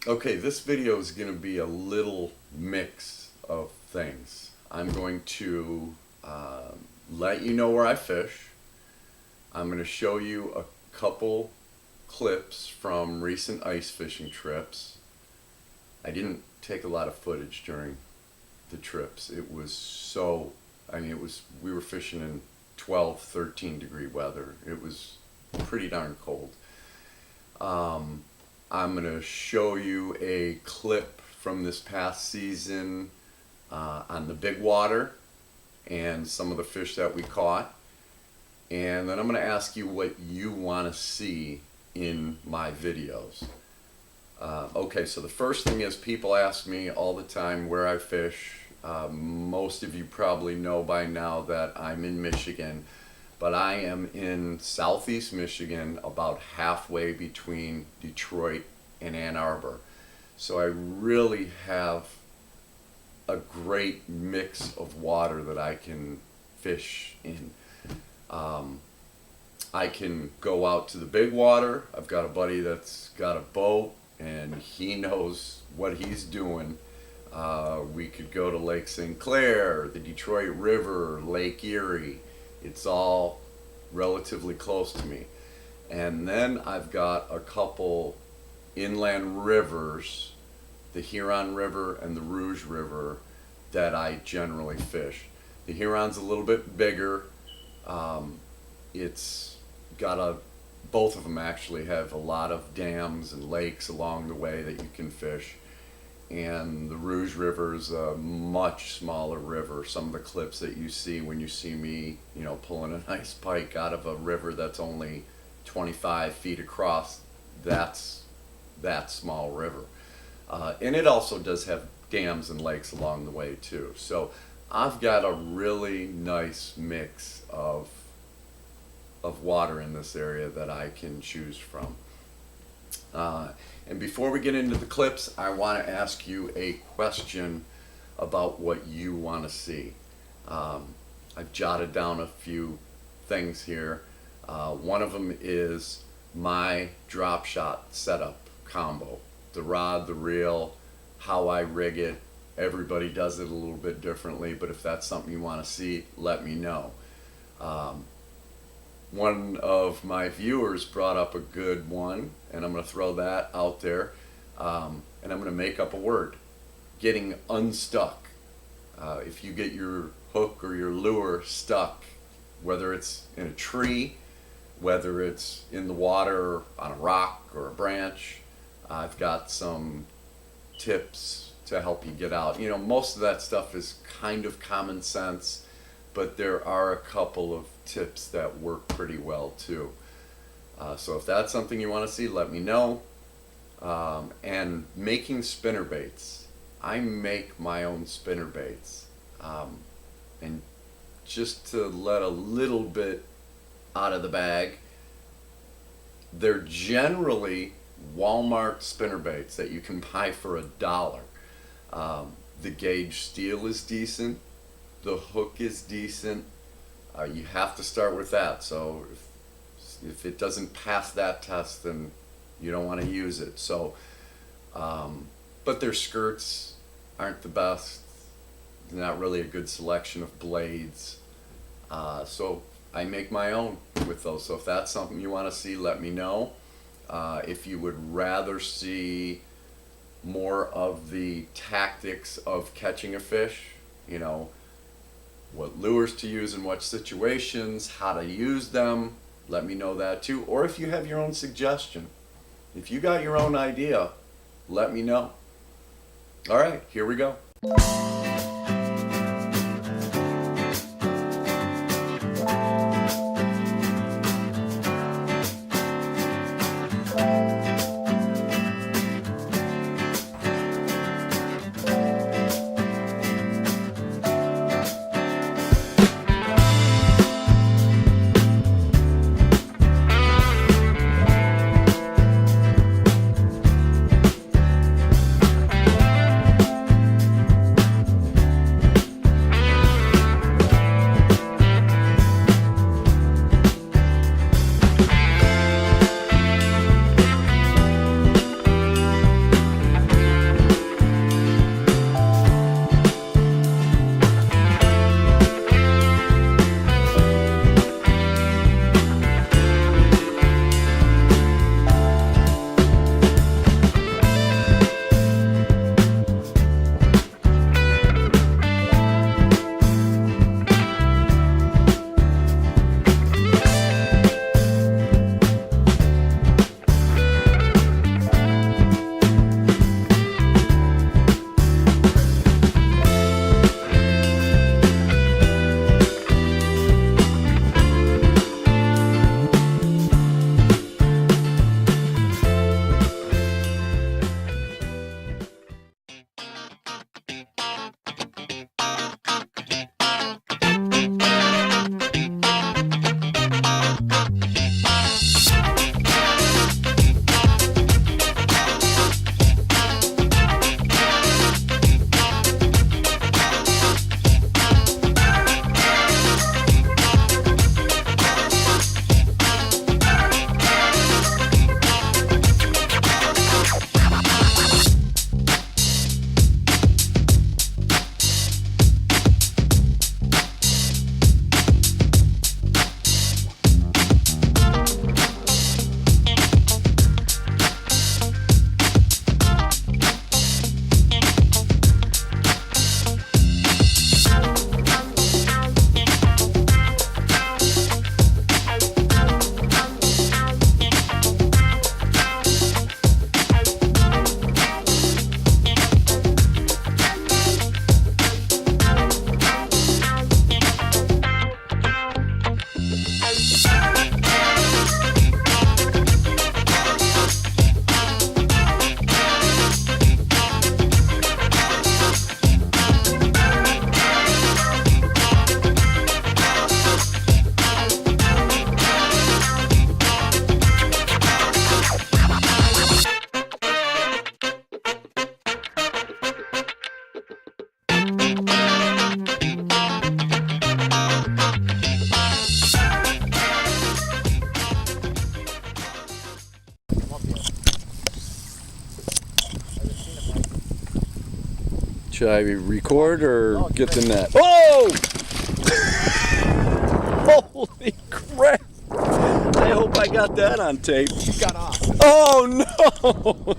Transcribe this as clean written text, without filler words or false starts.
Okay, this video is going to be a little mix of things. I'm going to let you know where I fish. I'm going to show you a couple clips from recent ice fishing trips. I didn't take a lot of footage during the trips. It was so, we were fishing in 12, 13 degree weather. It was pretty darn cold. I'm going to show you a clip from this past season on the big water and some of the fish that we caught. And then I'm going to ask you what you want to see in my videos. Okay, so the first thing is people ask me all the time where I fish. Most of you probably know by now that I'm in Michigan. But I am in southeast Michigan, about halfway between Detroit and Ann Arbor. So I really have a great mix of water that I can fish in. I can go out to the big water. I've got a buddy that's got a boat and he knows what he's doing. We could go to Lake St. Clair, the Detroit River, Lake Erie. It's all relatively close to me. And then I've got a couple inland rivers, the Huron River and the Rouge River, that I generally fish. The Huron's a little bit bigger. It's got both of them actually have a lot of dams and lakes along the way that you can fish. And the Rouge River is a much smaller river. Some of the clips that you see when you see me, pulling an ice pike out of a river that's only 25 feet across, that's that small river. And it also does have dams and lakes along the way too. So I've got a really nice mix of water in this area that I can choose from. And before we get into the clips, I want to ask you a question about what you want to see. I've jotted down a few things here. One of them is my drop shot setup combo. The rod, the reel, how I rig it. Everybody does it a little bit differently, but if that's something you want to see, let me know. One of my viewers brought up a good one, and I'm going to throw that out there, and I'm going to make up a word. Getting unstuck. If you get your hook or your lure stuck, whether it's in a tree, whether it's in the water, on a rock or a branch, I've got some tips to help you get out. Most of that stuff is kind of common sense, but there are a couple of tips that work pretty well too. So if that's something you want to see, let me know. And making spinner baits. I make my own spinner baits. And just to let a little bit out of the bag, they're generally Walmart spinner baits that you can buy for $1. The gauge steel is decent. The hook is decent. You have to start with that. So if it doesn't pass that test, then you don't want to use it. So, but their skirts aren't the best. Not really a good selection of blades. So I make my own with those. So if that's something you want to see, let me know. If you would rather see more of the tactics of catching a fish, what lures to use in what situations, how to use them, let me know that too. Or if you have your own suggestion, if you got your own idea, let me know. All right, here we go. Should I record or get the net? Oh! Holy crap! I hope I got that on tape. You got off. Oh no!